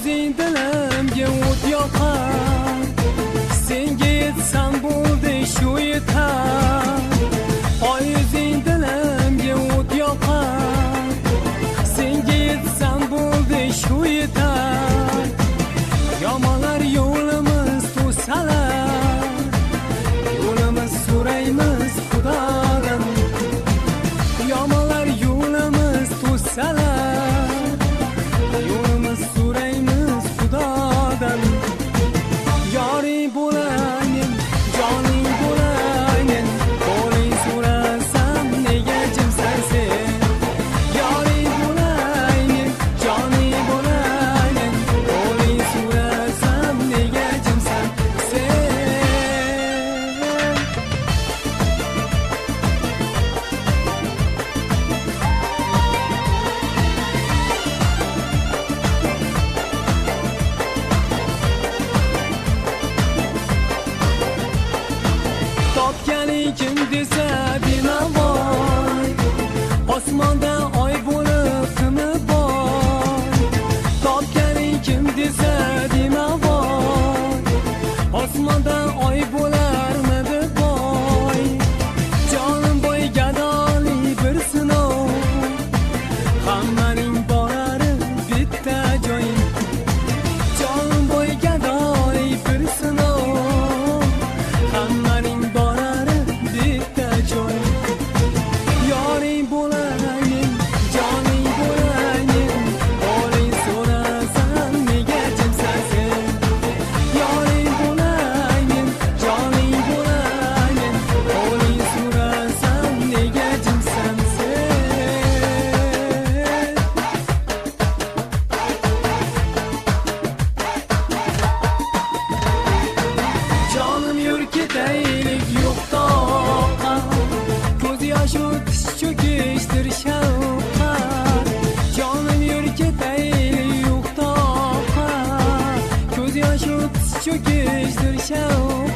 o'zing dilimga o't yoqar, senga yetsam bo'ldi shu yetar. Oy o'zing dilimga o't yoqar, senga yetsam bo'ldi shu yetar. Yomonlar yo'limiz to'salar, yo'limiz so'raymiz Xudodan. Yomonlar yo'limiz to'salar, yo'limiz so'raymiz Xudodan. Yoring bo'layin, joning bo'layin, qo'ling so'rasam nega jimsan sen? Yoring bo'layin, joning bo'layin, qo'ling so'rasam nega jimsan sen? Topganing kim desa binavoy, osmonda oy bo'lib kimi boy. Topganing kim desa binavoy, osmonda oy bo'larmidi boy. Jonim boy gadoli bir sinov, hammaning borari bitta joy. Jonim boy gadoli bir sinov, hammaning borari bitta joy. Yoring bo'layin, joning bo'layin, qo'ling so'rasam nega jimsan sen? Yoring bo'layin, joning bo'layin, qo'ling so'rasam nega jimsan sen? Jonim yur ketaylik yo'q toqqa, ko'z yosh o'tish cho'kishdir shavqqa. Jonim yur ketaylik yo'q toqqa, ko'z yosh o'tish cho'kishdir shavqqa.